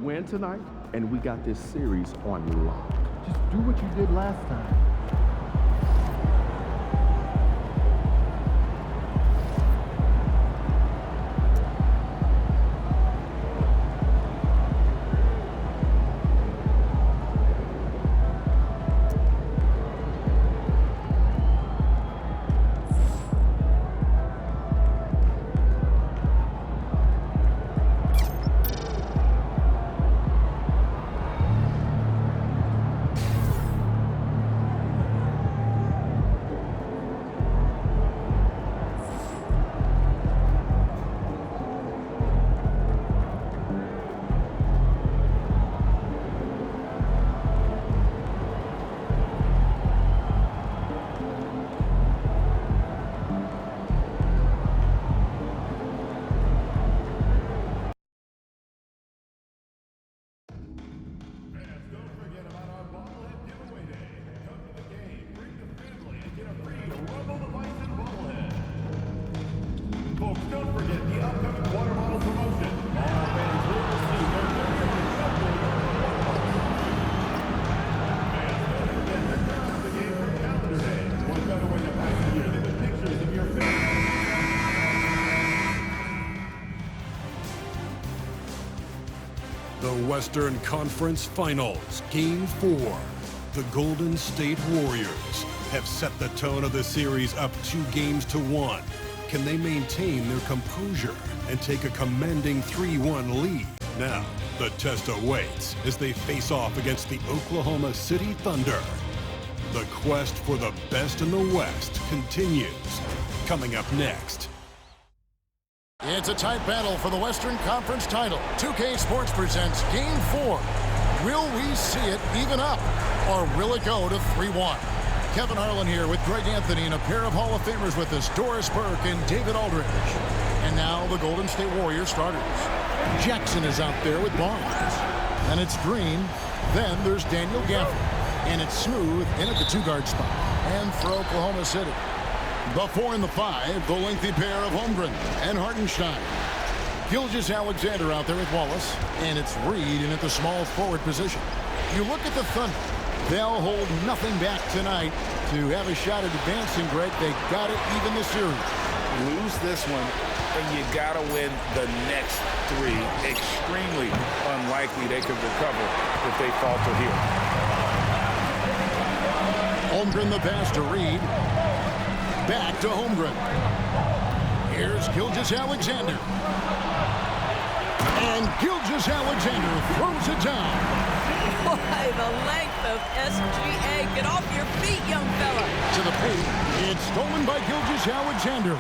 win tonight, and we got this series on lock. Just do what you did last time. The Western Conference Finals, Game 4. The Golden State Warriors have set the tone of the series up 2-1. Can they maintain their composure and take a commanding 3-1 lead? Now, the test awaits as they face off against the Oklahoma City Thunder. The quest for the best in the West continues. Coming up next. It's a tight battle for the Western Conference title. 2K Sports presents Game 4. Will we see it even up, or will it go to 3-1? Kevin Harlan here with Greg Anthony and a pair of Hall of Famers with us, Doris Burke and David Aldridge. And now the Golden State Warriors starters. Jackson is out there with Barnes. And it's Green. Then there's Daniel Gafford. And it's Smooth in at the 2-guard spot. And for Oklahoma City, the 4 and the 5, the lengthy pair of Holmgren and Hartenstein. Gilgeous-Alexander out there with Wallace, and it's Reed in at the small forward position. You look at the Thunder, they'll hold nothing back tonight to have a shot at advancing, Greg. They got it even the series. Lose this one, and you got to win the next 3. Extremely unlikely they could recover if they falter here. Holmgren the pass to Reed. Back to Holmgren. Here's Gilgeous-Alexander. And Gilgeous-Alexander throws it down. Boy, the length of SGA. Get off your feet, young fella. To the paint. It's stolen by Gilgeous-Alexander.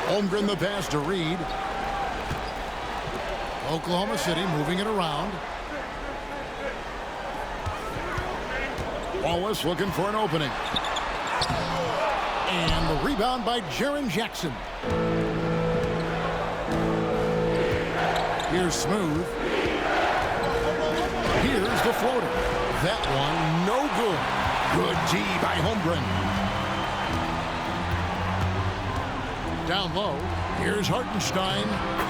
Holmgren the pass to Reed. Oklahoma City moving it around. Wallace looking for an opening. And the rebound by Jaren Jackson. Here's Smooth. Here's the floater. That one no good. Good D by Holmgren. Down low. Here's Hartenstein.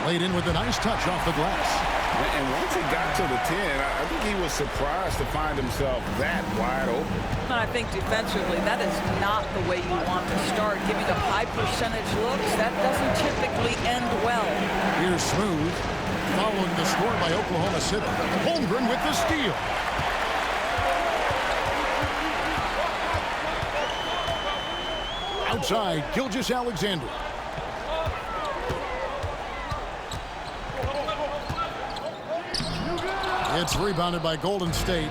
Laid in with a nice touch off the glass. And once he got to the 10, I think he was surprised to find himself that wide open. And I think defensively, that is not the way you want to start. Giving up high percentage looks, that doesn't typically end well. Here's Smooth. Following the score by Oklahoma City. Holmgren with the steal. Outside, Gilgeous-Alexander. It's rebounded by Golden State.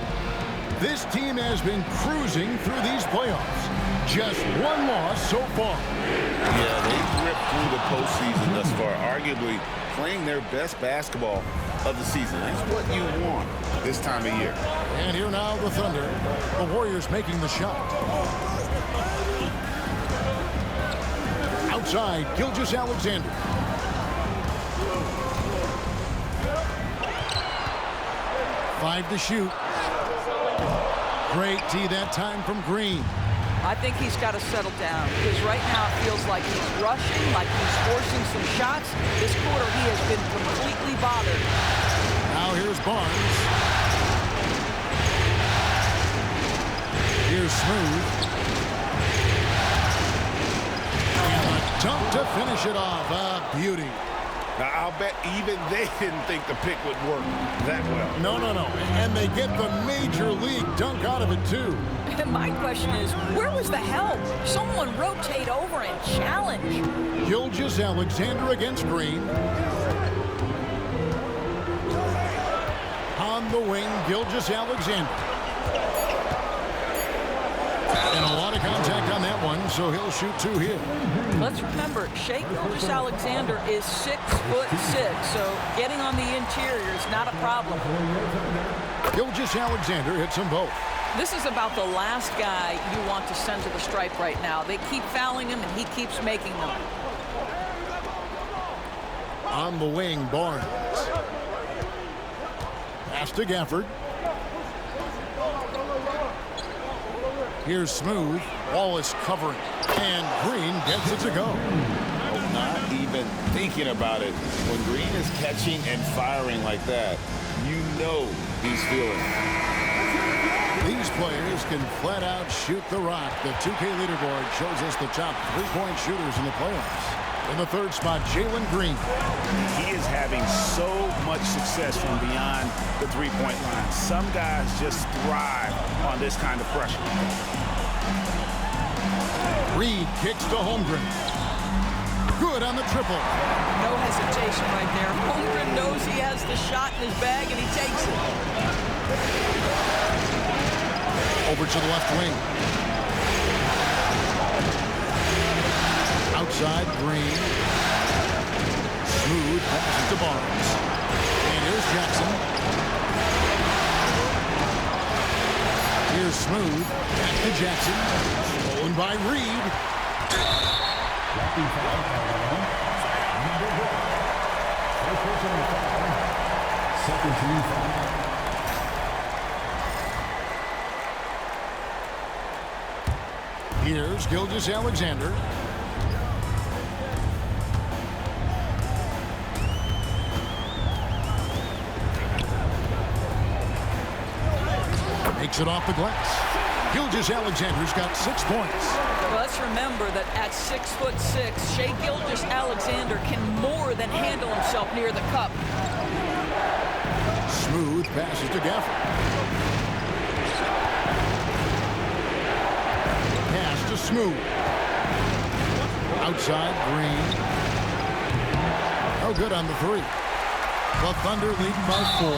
This team has been cruising through these playoffs. Just one loss so far. Yeah, they've ripped through the postseason thus far, arguably playing their best basketball of the season. That's what you want this time of year. And here now the Thunder. The Warriors making the shot. Outside, Gilgeous-Alexander. Five to shoot. Great D that time from Green. I think he's got to settle down because right now it feels like he's rushing, like he's forcing some shots. This quarter, he been completely bothered. Now here's Barnes. Here's Smooth. And a dunk to finish it off. A beauty. Now, I'll bet even they didn't think the pick would work that well. No. And they get the major league dunk out of it, too. And my question is, where was the help? Someone rotate over and challenge. Gilgeous-Alexander against Green. On the wing, Gilgeous-Alexander. And a lot of contact on that one, so he'll shoot 2 here. Let's remember, Shai Gilgeous-Alexander is 6'6", so getting on the interior is not a problem. Gilgeous-Alexander hits them both. This is about the last guy you want to send to the stripe right now. They keep fouling him, and he keeps making them. On the wing, Barnes. Pass to Gafford. Here's Smooth. Wallace covering. And Green gets it to go. Not even thinking about it. When Green is catching and firing like that, you know he's feeling it. These players can flat out shoot the rock. The 2K leaderboard shows us the top three-point shooters in the playoffs. In the third spot, Jalen Green. He is having so much success from beyond the three-point line. Some guys just thrive on this kind of pressure. Reed kicks to Holmgren. Good on the triple. No hesitation right there. Holmgren knows he has the shot in his bag, and he takes it. Over to the left wing. Outside, Green. Smooth passes to Barnes. And here's Jackson. Here's Smooth. Back to Jackson. Stolen by Reed. Second team foul. Here's Gilgeous-Alexander. Makes it off the glass. Gilgeous-Alexander's got 6 points. Well, let's remember that at 6'6", Shai Gilgeous-Alexander can more than handle himself near the cup. Smooth passes to Gafford. Pass to Smooth. Outside, Green. No good on the 3. The Thunder lead by 4.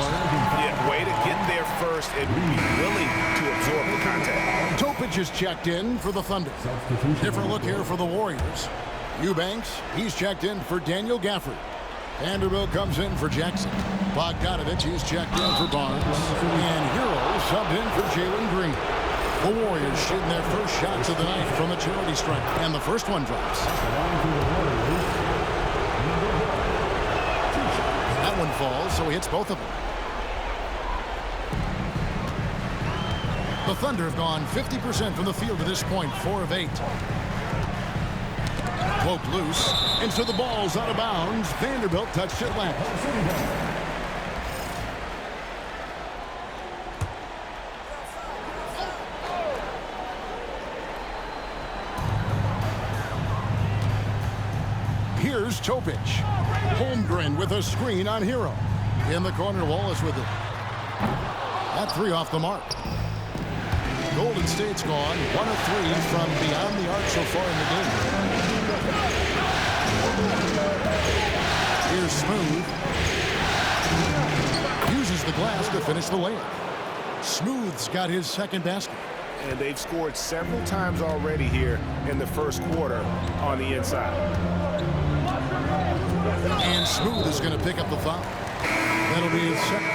Yeah, way to get there first and be willing to absorb the contact. Topic is checked in for the Thunder. Different look here for the Warriors. Eubanks, he's checked in for Daniel Gafford. Vanderbilt comes in for Jackson. Bogdanovich, he's checked in for Barnes. And Hero subbed in for Jalen Green. The Warriors shooting their first shots of the night from the charity stripe. And the first one drops. That one falls, so he hits both of them. The Thunder have gone 50% from the field to this point, 4 of 8. Poked loose, and so the ball's out of bounds. Vanderbilt touched it last. Here's Topic. Holmgren with a screen on Hero. In the corner, Wallace with it. That 3 off the mark. Golden State's gone 1 of 3 from beyond the arc so far in the game. Here's Smooth. Uses the glass to finish the layup. Smooth's got his second basket. And they've scored several times already here in the first quarter on the inside. And Smooth is going to pick up the foul. That'll be his second.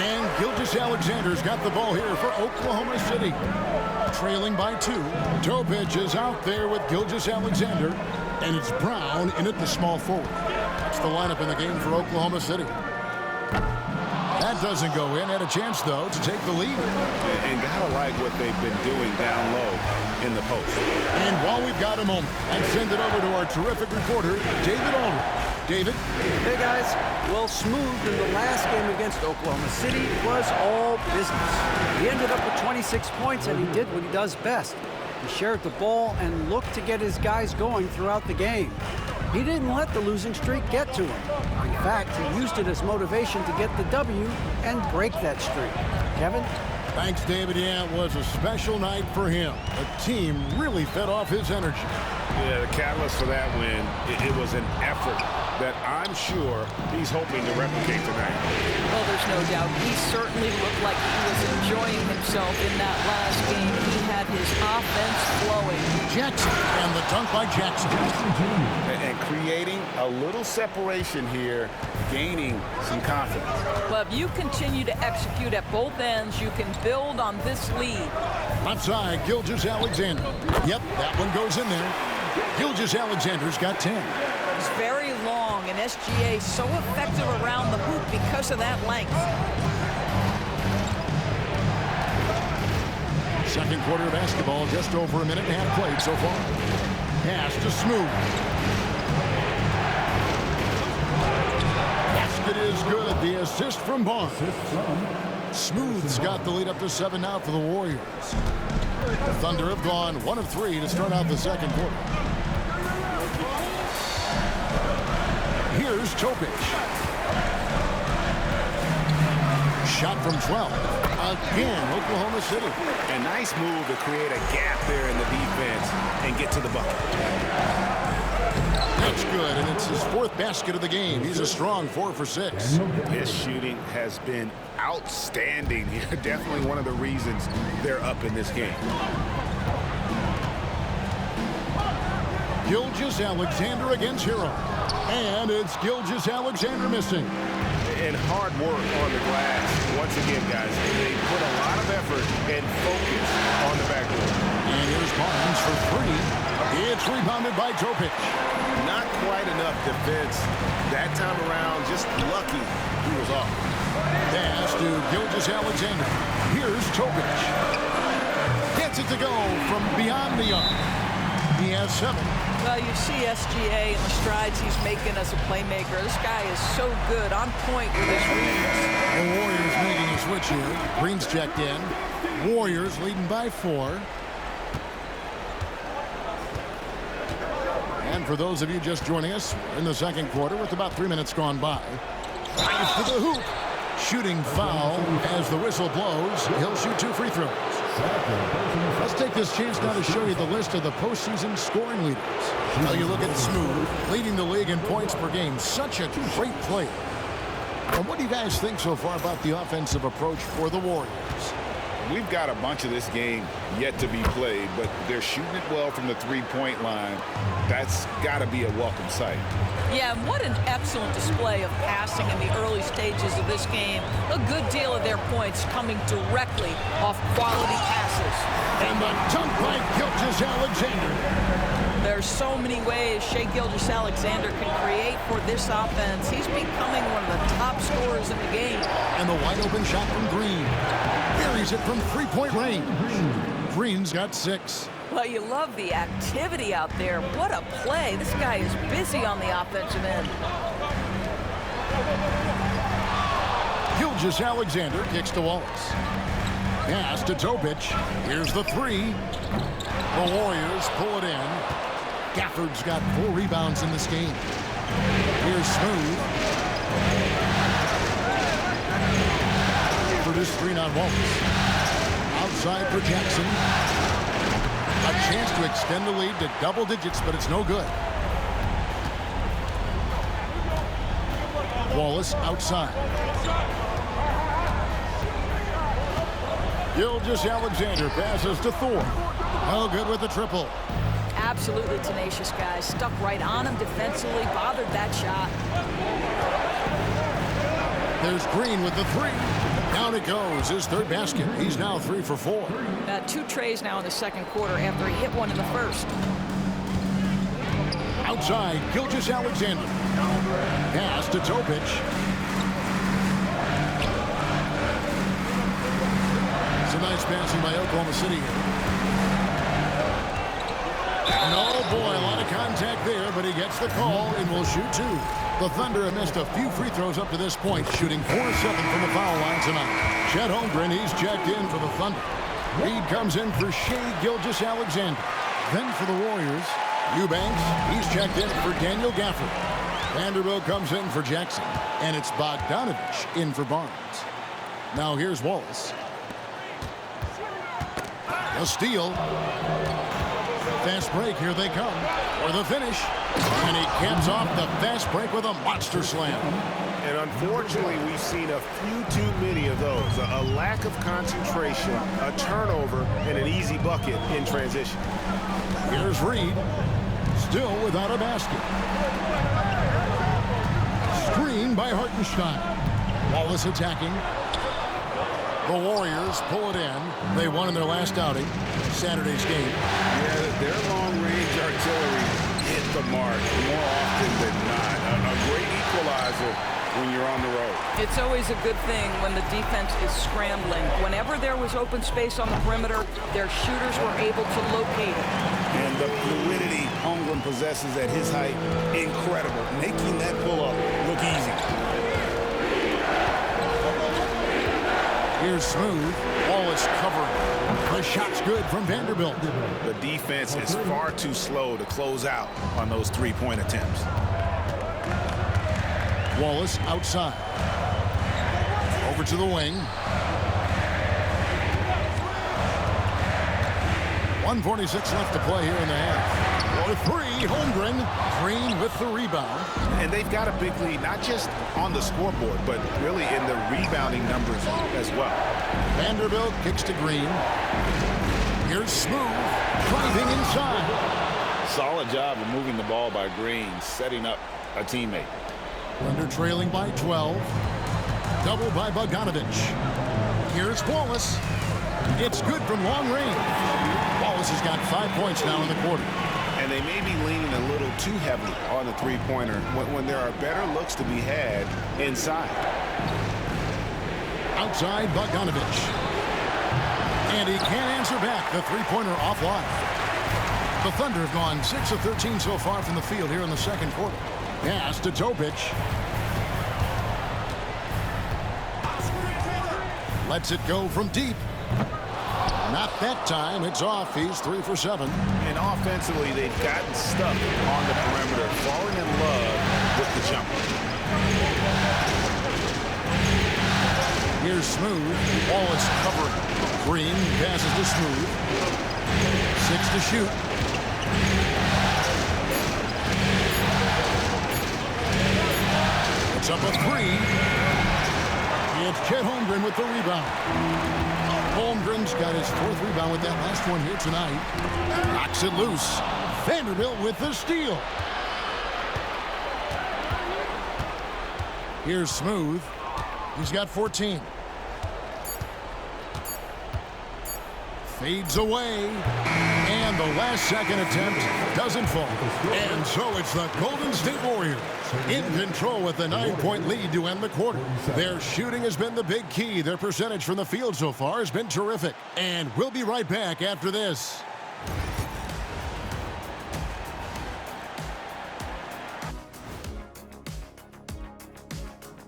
And Gilgeous-Alexander's got the ball here for Oklahoma City. Trailing by 2. Topic is out there with Gilgeous-Alexander. And it's Brown in at the small forward. the lineup in the game for Oklahoma City. That doesn't go in. Had a chance, though, to take the lead. And gotta like what they've been doing down low in the post. And while we've got a moment, I'd send it over to our terrific reporter, David Aldridge. David? Hey, guys. Well, Smooth in the last game against Oklahoma City was all business. He ended up with 26 points, and he did what he does best. He shared the ball and looked to get his guys going throughout the game. He didn't let the losing streak get to him. In fact, he used it as motivation to get the W and break that streak. Kevin? Thanks, David. Yeah, it was a special night for him. The team really fed off his energy. Yeah, the catalyst for that win, it was an effort that I'm sure he's hoping to replicate tonight. Well, there's no doubt. He certainly looked like he was enjoying himself in that last game. He had his offense flowing. Jackson, and the dunk by Jackson. And creating a little separation here, gaining some confidence. Well, if you continue to execute at both ends, you can build on this lead. Left side, Gilgeous-Alexander. Yep, that one goes in there. Gilgeous-Alexander's got 10. He's very long, and SGA so effective around the hoop because of that length. Second quarter of basketball, just over a minute and a half played so far. Pass to Smooth. Basket is good. The assist from Barnes. Smooth's got the lead up to 7 now for the Warriors. The Thunder have gone 1 of 3 to start out the second quarter. Here's Topic. Shot from 12. Again, Oklahoma City. A nice move to create a gap there in the defense and get to the bucket. That's good, and it's his 4th basket of the game. He's a strong 4 for 6. His shooting has been outstanding here. Definitely one of the reasons they're up in this game. Gilgeous-Alexander against Hero. And it's Gilgeous-Alexander missing. And hard work on the glass. Once again, guys, they put a lot of effort and focus on the backboard. And here's Barnes for 3. It's rebounded by Topic. Not quite enough defense that time around. Just lucky he was off. Pass to Gilgeous-Alexander. Here's Topic. Gets it to go from beyond the arc. He has 7. Well, you see SGA and the strides he's making as a playmaker. This guy is so good, on point with his reads. The Warriors making a switch here. Green's checked in. Warriors leading by 4. And for those of you just joining us, in the second quarter with about 3 minutes gone by. Drives to the hoop. Shooting foul as the whistle blows. He'll shoot 2 free throws. Let's take this chance now to show you the list of the postseason scoring leaders. Now you look at Smooth, leading the league in points per game. Such a great player. And what do you guys think so far about the offensive approach for the Warriors? We've got a bunch of this game yet to be played, but they're shooting it well from the three-point line. That's got to be a welcome sight. Yeah, and what an excellent display of passing in the early stages of this game. A good deal of their points coming directly off quality passes. And the dunk by Gilgeous-Alexander. There's so many ways Shai Gilgeous-Alexander can create for this offense. He's becoming one of the top scorers in the game. And the wide open shot from Green. Buries it from three-point range. Green's got 6. Well, you love the activity out there. What a play. This guy is busy on the offensive end. Gilgeous-Alexander kicks to Wallace. Pass to Topic. Here's the 3. The Warriors pull it in. Gafford's got 4 rebounds in this game. Here's Smooth. For this screen on Wallace. Outside for Jackson. A chance to extend the lead to double digits, but it's no good. Wallace outside. Gilgeous-Alexander passes to Thor. Oh, good with the triple. Absolutely tenacious guy. Stuck right on him defensively, bothered that shot. There's Green with the 3. Down it goes, his 3rd basket. He's now 3 for 4. 2 trays now in the second quarter after he hit one in the first. Outside, Gilgeous-Alexander. Pass to Topic. Some nice passing by Oklahoma City here. No, boy, a lot of contact there, but he gets the call and will shoot two. The Thunder have missed a few free throws up to this point, shooting 4-7 from the foul line tonight. Chet Holmgren, he's checked in for the Thunder. Reed comes in for Shai Gilgeous-Alexander. Then for the Warriors, Eubanks, he's checked in for Daniel Gafford. Vanderbilt comes in for Jackson, and it's Bogdanovich in for Barnes. Now here's Wallace. A steal. Fast break, here they come. For the finish. And he caps off the fast break with a monster slam. And unfortunately, we've seen a few too many of those. A lack of concentration, a turnover, and an easy bucket in transition. Here's Reed. Still without a basket. Screen by Hartenstein. Wallace attacking. The Warriors pull it in. They won in their last outing, Saturday's game. Yeah, their long-range artillery hit the mark more often than not. A great equalizer when you're on the road. It's always a good thing when the defense is scrambling. Whenever there was open space on the perimeter, their shooters were able to locate it. And the fluidity Holmgren possesses at his height, incredible. Making that pull-up look easy. Here's Smooth. Wallace covering. The shot's good from Vanderbilt. The defense is far too slow to close out on those three-point attempts. Wallace outside. Over to the wing. 1:46 left to play here in the half. For three, Holmgren. Green with the rebound. And they've got a big lead, not just on the scoreboard, but really in the rebounding numbers as well. Vanderbilt kicks to Green. Here's Smooth. Driving inside. Solid job of moving the ball by Green, setting up a teammate. Under trailing by 12. Double by Bogdanovich. Here's Wallace. It's good from long range. Wallace has got 5 points now in the quarter. And they may be leaning a little too heavily on the three-pointer when there are better looks to be had inside. Outside Bogdanovich. And he can't answer back. The three-pointer offline. The Thunder have gone 6 of 13 so far from the field here in the second quarter. Pass to Topic. Lets it go from deep. Not that time. It's off. He's 3 for 7. And offensively, they've gotten stuck on the perimeter, falling in love with the jumper. Here's Smooth. Wallace covering. Green passes to Smooth. 6 to shoot. It's up a 3. It's Chet Holmgren with the rebound. Holmgren's got his 4th rebound with that last one here tonight. Knocks it loose. Vanderbilt with the steal. Here's Smooth. He's got 14. Fades away. And the last second attempt doesn't fall. And so it's the Golden State Warriors in control with the 9-point lead to end the quarter. Their shooting has been the big key. Their percentage from the field so far has been terrific. And we'll be right back after this.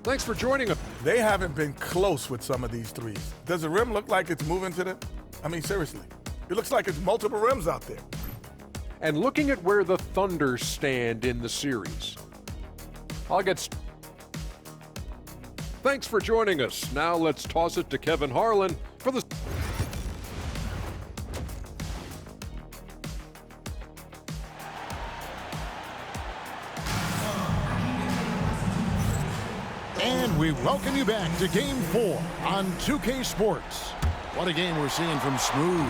Thanks for joining us. They haven't been close with some of these threes. Does the rim look like it's moving to them? I mean, seriously. It looks like it's multiple rims out there. And looking at where the Thunder stand in the series, Thanks for joining us. Now let's toss it to Kevin Harlan for the... And we welcome you back to Game 4 on 2K Sports. What a game we're seeing from Smooth.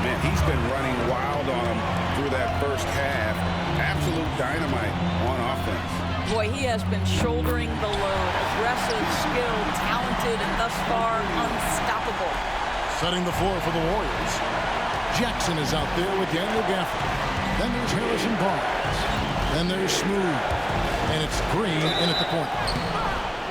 Man, he's been running wild on him through that first half. Absolute dynamite on offense. Boy, he has been shouldering the load. Aggressive, skilled, talented, and thus far unstoppable. Setting the floor for the Warriors. Jackson is out there with Daniel Gafford. Then there's Harrison Barnes. Then there's Smooth. And it's Green in at the point.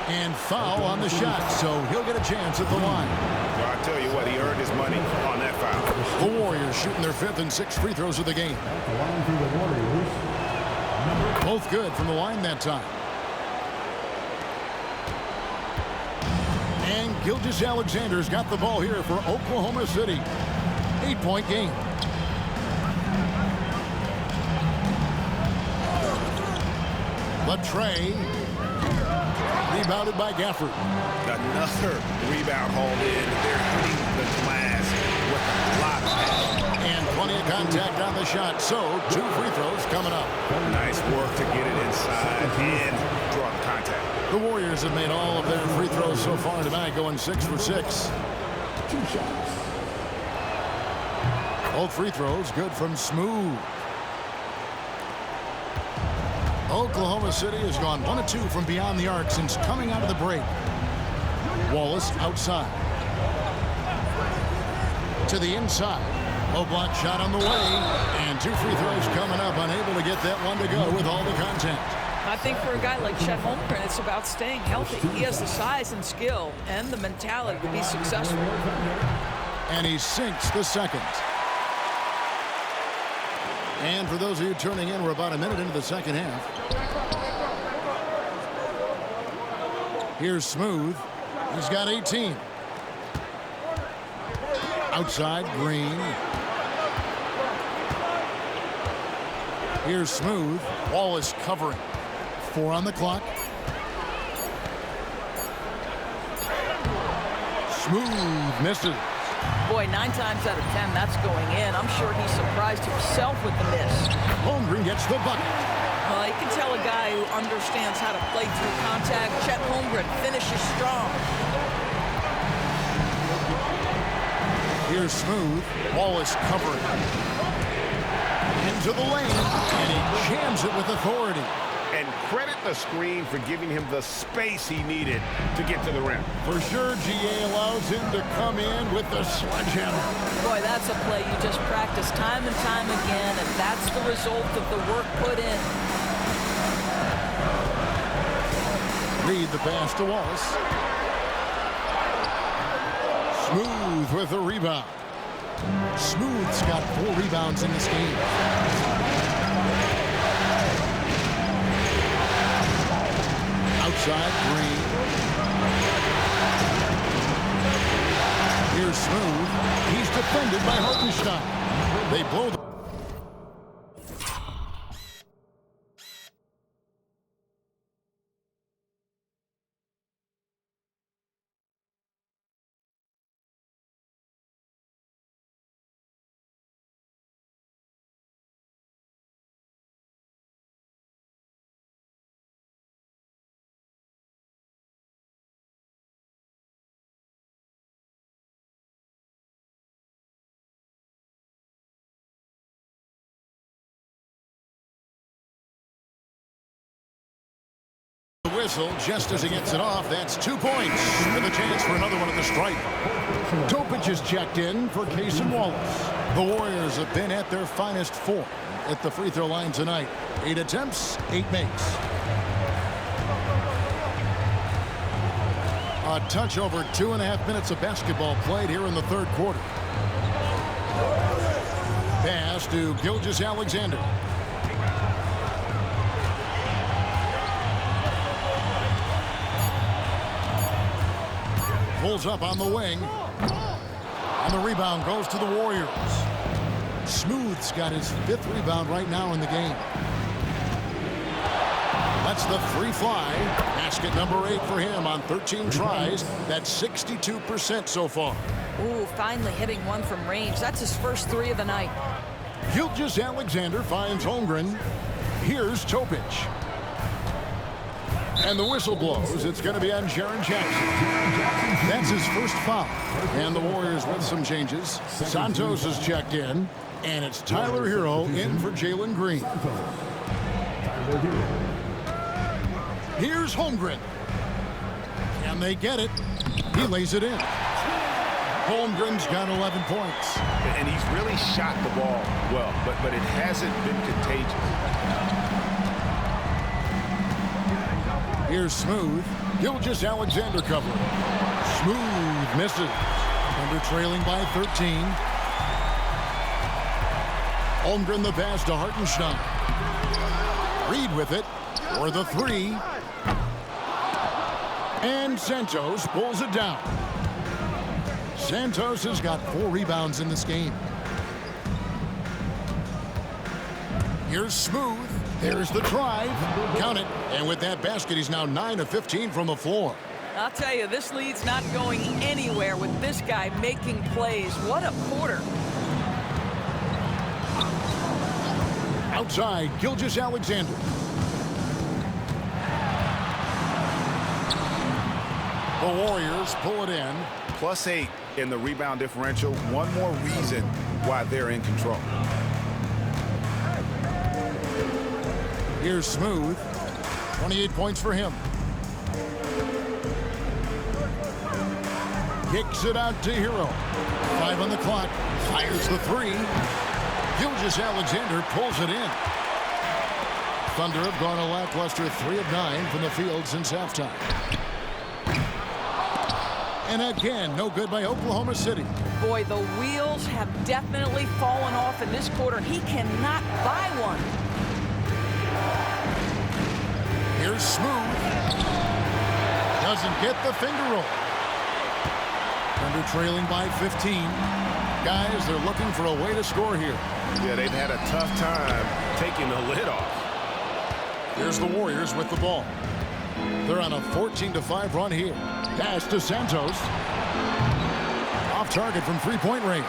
And foul on the shot, so he'll get a chance at the line. Well, I tell you what, he earned his money on that foul. The Warriors shooting their 5th and 6th free throws of the game. Both good from the line that time. And Gilgeous-Alexander's got the ball here for Oklahoma City. 8-point game. Latrey. Rebounded by Gafford. Another rebound hauled in. They're hitting the glass with a lot of passion. And plenty of contact on the shot. So 2 free throws coming up. Nice work to get it inside and draw the contact. The Warriors have made all of their free throws so far tonight, going 6 for 6. 2 shots. Both free throws good from Smooth. Oklahoma City has gone 1 of 2 from beyond the arc since coming out of the break. Wallace outside. To the inside. Low block shot on the way. And 2 free throws coming up. Unable to get that one to go with all the contact. I think for a guy like Chet Holmgren, it's about staying healthy. He has the size and skill and the mentality to be successful. And he sinks the second. And for those of you turning in, we're about a minute into the second half. Here's Smooth. He's got 18. Outside, Green. Here's Smooth. Wallace covering. 4 on the clock. Smooth misses. Boy, 9 times out of 10, that's going in. I'm sure he surprised himself with the miss. Holmgren gets the bucket. Well, you can tell a guy who understands how to play through contact. Chet Holmgren finishes strong. Here's Smooth. Wallace covering. Into the lane. And he jams it with authority. And credit the screen for giving him the space he needed to get to the rim. For sure, GA allows him to come in with the sledgehammer. Boy, that's a play you just practice time and time again, and that's the result of the work put in. Reed the pass to Wallace. Smooth with the rebound. Smooth's got 4 rebounds in this game. Outside, Green. Here's Smooth. He's defended by Hartenstein. They blow the... whistle just as he gets it off. That's 2 points with a chance for another one at the stripe. Topic is checked in for Cason Wallace. The Warriors have been at their finest form at the free throw line tonight. 8 attempts, 8 makes. A touch over 2.5 minutes of basketball played here in the 3rd quarter. Pass to Gilgeous-Alexander. Pulls up on the wing. And the rebound goes to the Warriors. Smooth's got his 5th rebound right now in the game. That's the free fly. Basket number 8 for him on 13 tries. That's 62% so far. Ooh, finally hitting one from range. That's his first 3 of the night. Gilgeous-Alexander finds Holmgren. Here's Topic. And the whistle blows. It's going to be on Jaren Jackson. That's his first foul. And the Warriors with some changes. Santos is checked in. And it's Tyler Hero in for Jalen Green. Here's Holmgren. And they get it. He lays it in. Holmgren's got 11 points. And he's really shot the ball well, but it hasn't been contagious. Here's Smooth. Gilgeous Alexander covering. Smooth misses. Thunder trailing by 13. Holmgren the pass to Hartenstein. Reed with it for the three. And Santos pulls it down. Santos has got 4 rebounds in this game. Here's Smooth. There's the drive. Count it. And with that basket, he's now 9 of 15 from the floor. I'll tell you, this lead's not going anywhere with this guy making plays. What a quarter. Outside, Gilgeous Alexander. The Warriors pull it in. +8 in the rebound differential. One more reason why they're in control. Here's Smooth. 28 points for him. Kicks it out to Hero. 5 on the clock. Fires the three. Gilgeous Alexander pulls it in. Thunder have gone a lackluster 3 of 9 from the field since halftime. And again, no good by Oklahoma City. Boy, the wheels have definitely fallen off in this quarter. He cannot buy one. Here's Smooth. Doesn't get the finger roll. Thunder trailing by 15. Guys, they're looking for a way to score here. Yeah, they've had a tough time taking the lid off. Here's the Warriors with the ball. They're on a 14-5 run here. Pass to Santos. Off target from three-point range.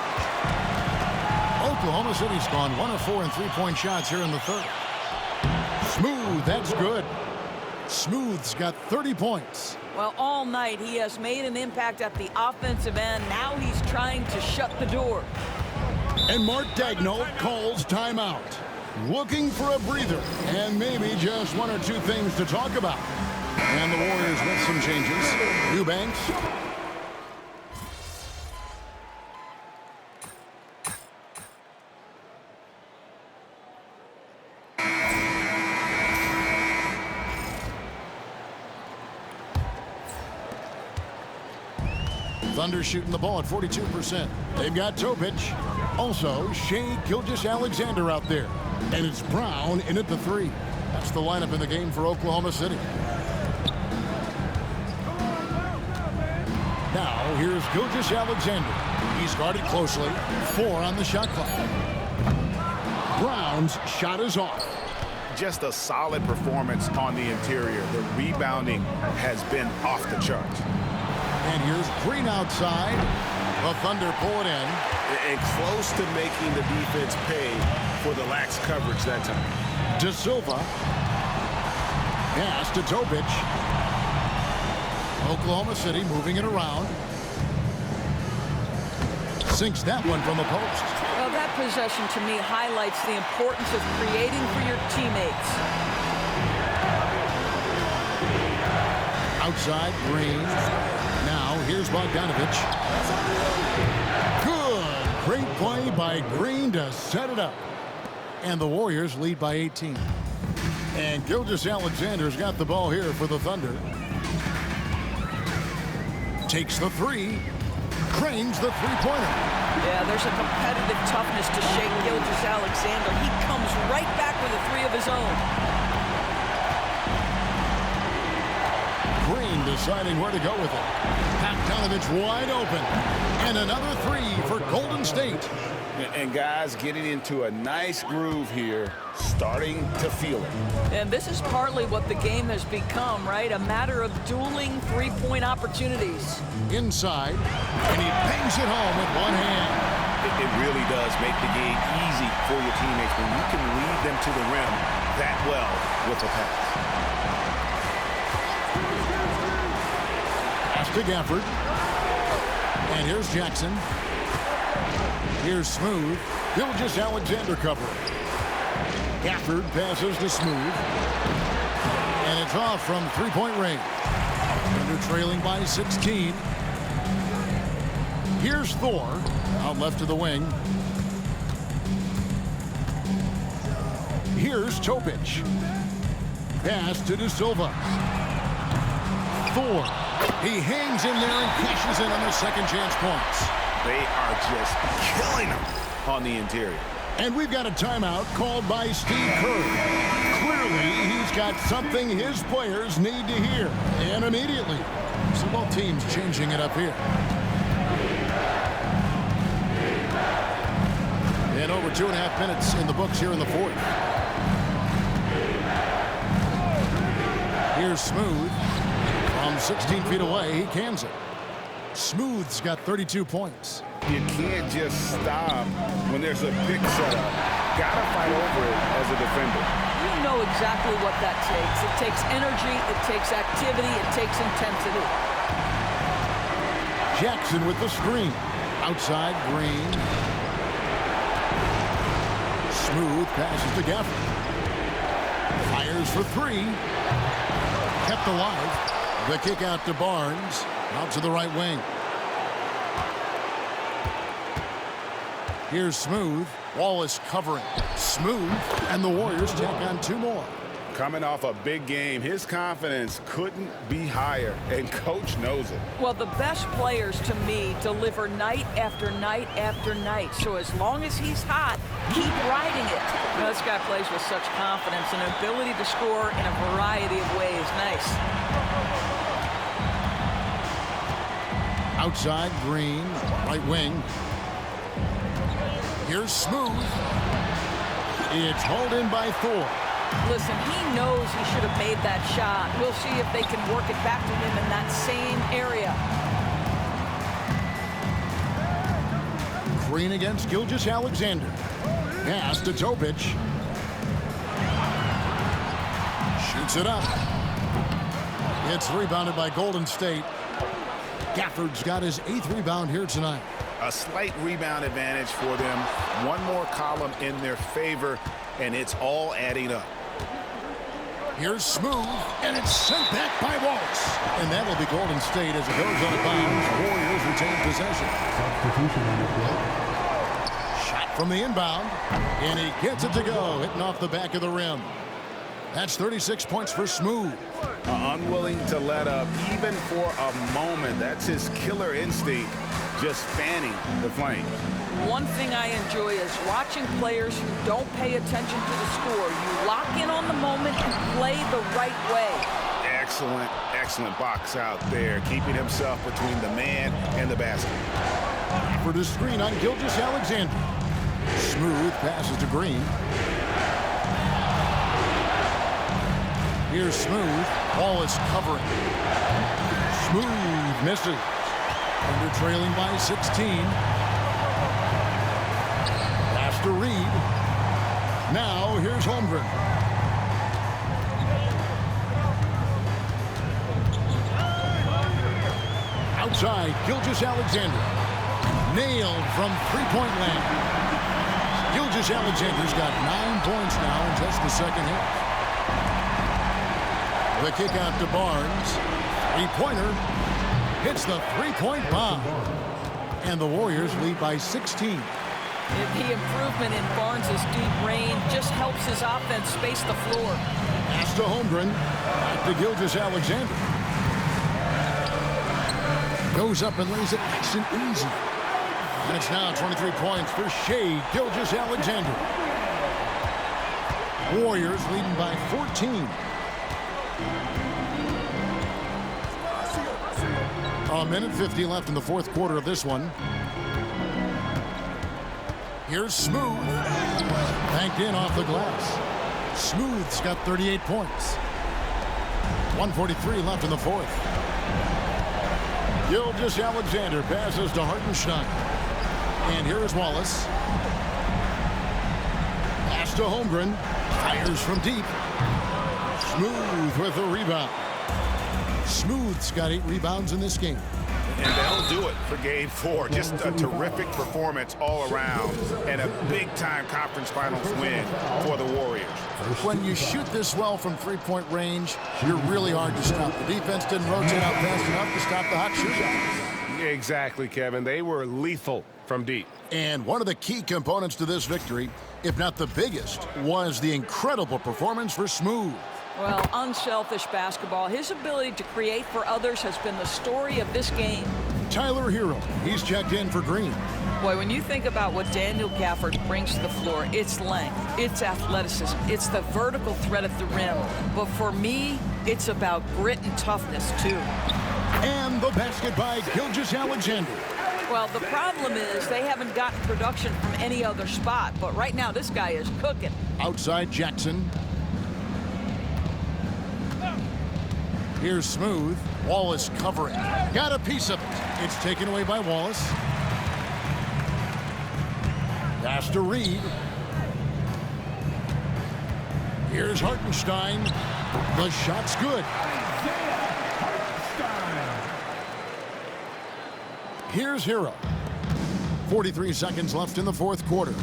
Oklahoma City's gone 1 of 4 in three-point shots here in the third. Smooth, that's good. Smooth's got 30 points. Well, all night he has made an impact at the offensive end. Now he's trying to shut the door. And Mark Daigneault calls timeout. Looking for a breather and maybe just 1 or 2 things to talk about. And the Warriors with some changes. Eubanks. Thunder shooting the ball at 42%. They've got Topic. Also, Shai Gilgeous-Alexander out there. And it's Brown in at the 3. That's the lineup in the game for Oklahoma City. Now, here's Gilgeous-Alexander. He's guarded closely. 4 on the shot clock. Brown's shot is off. Just a solid performance on the interior. The rebounding has been off the charts. And here's Green outside. The Thunder pull it in. And close to making the defense pay for the lax coverage that time. De Silva. Pass to Topic. Oklahoma City moving it around. Sinks that one from the post. Well, that possession to me highlights the importance of creating for your teammates. Outside, Green. Now, here's Bogdanovic. Good. Great play by Green to set it up. And the Warriors lead by 18. And Gilgeous-Alexander's got the ball here for the Thunder. Takes the 3. Cranes the three-pointer. Yeah, there's a competitive toughness to Shai Gilgeous-Alexander. He comes right back with a 3 of his own. Green deciding where to go with it. Bogdanovic wide open. And another 3 for Golden State. And guys getting into a nice groove here, starting to feel it. And this is partly what the game has become, right? A matter of dueling three-point opportunities. Inside, and he bangs it home with one hand. It really does make the game easy for your teammates when you can lead them to the rim that well with a pass. Pass to Gafford. And here's Jackson. Here's Smooth. Gilgeous-Alexander covering. Gafford passes to Smooth. And it's off from three-point range. Thunder trailing by 16. Here's Thor. Out left to the wing. Here's Topic. Pass to De Silva. Thor. He hangs in there and cashes in on their second chance points. They are just killing them on the interior. And we've got a timeout called by Steve Kerr. Clearly, he's got something his players need to hear, and immediately. So both teams changing it up here. And over 2.5 minutes in the books here in the fourth. Here's Smooth. From 16 feet away, he cans it. Smooth's got 32 points. You can't just stop when there's a big setup. Gotta fight over it as a defender. You know exactly what that takes. It takes energy, it takes activity, it takes intensity. Jackson with the screen. Outside, Green. Smooth passes to Gafford. Fires for three. Kept alive. The kick out to Barnes. Out to the right wing. Here's Smooth. Wallace covering. Smooth. And the Warriors take on two more. Coming off a big game, his confidence couldn't be higher, and coach knows it. Well, the best players to me deliver night after night after night. So as long as he's hot, keep riding it. You know, this guy plays with such confidence and an ability to score in a variety of ways. Nice. Outside, Green. Right wing. Here's Smooth. It's hauled in by Thor. Listen, he knows he should have made that shot. We'll see if they can work it back to him in that same area. Green against Gilgeous-Alexander. Pass to Topic. Shoots it up. It's rebounded by Golden State. Gafford's got his 8th rebound here tonight. A slight rebound advantage for them. One more column in their favor, and it's all adding up. Here's Smooth, and it's sent back by Waltz. And that'll be Golden State as it goes out of bounds. Warriors retain possession. Shot from the inbound, and he gets it to go, hitting off the back of the rim. That's 36 points for Smooth. Unwilling to let up, even for a moment. That's his killer instinct, just fanning the flame. One thing I enjoy is watching players who don't pay attention to the score. You lock in on the moment and play the right way. Excellent, excellent box out there, keeping himself between the man and the basket. For the screen on Gilgeous-Alexander. Smooth passes to Green. Here's Smooth. Wallace covering. Smooth misses. Under trailing by 16. Pass to Reed. Now here's Holmgren. Outside, Gilgeous-Alexander. Nailed from three-point land. Gilgeous-Alexander's got 9 points now in just the second half. The kick out to Barnes. Three-pointer hits the three-point bomb. And the Warriors lead by 16. The improvement in Barnes' deep range just helps his offense space the floor. Pass to Holmgren. Back to Gilgeous-Alexander. Goes up and lays it nice and easy. And it's now 23 points for Shai Gilgeous-Alexander. Warriors leading by 14. A minute 50 left in the fourth quarter of this one. Here's Smooth. Banked in off the glass. Smooth's got 38 points. 1:43 left in the fourth. Gilgeous-Alexander passes to Hartenstein. And here is Wallace. Pass to Holmgren. Fires from deep. Smooth with the rebound. Smooth's got 8 rebounds in this game. And they'll do it for game 4. Just a terrific performance all around and a big-time conference finals win for the Warriors. When you shoot this well from three-point range, you're really hard to stop. The defense didn't rotate out fast enough to stop the hot shooting. Exactly, Kevin. They were lethal from deep. And one of the key components to this victory, if not the biggest, was the incredible performance for Smooth. Well, unselfish basketball. His ability to create for others has been the story of this game. Tyler Hero, he's checked in for Green. Boy, when you think about what Daniel Gafford brings to the floor, it's length, it's athleticism, it's the vertical threat at the rim. But for me, it's about grit and toughness, too. And the basket by Gilgeous-Alexander. Well, the problem is they haven't gotten production from any other spot. But right now, this guy is cooking. Outside Jackson. Here's Smooth. Wallace covering. Got a piece of it. It's taken away by Wallace. Pass to Reed. Here's Hartenstein. The shot's good. Here's Hero. 43 seconds left in the fourth quarter.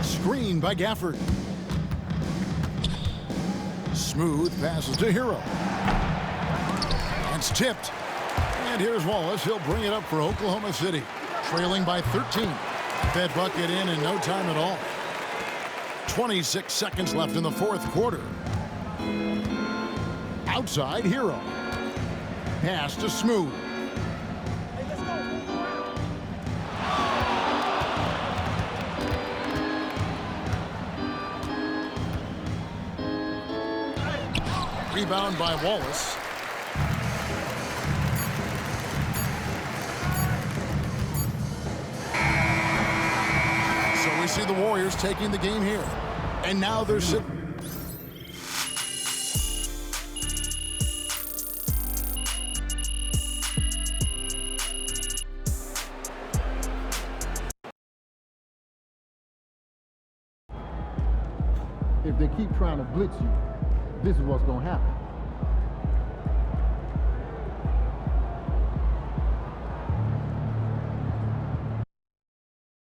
Screen by Gafford. Smooth passes to Hero. It's tipped. And here's Wallace. He'll bring it up for Oklahoma City. Trailing by 13. That bucket in no time at all. 26 seconds left in the fourth quarter. Outside Hero. Pass to Smooth. Rebound by Wallace. So we see the Warriors taking the game here. And now they're sitting. If they keep trying to blitz you, this is what's going to happen.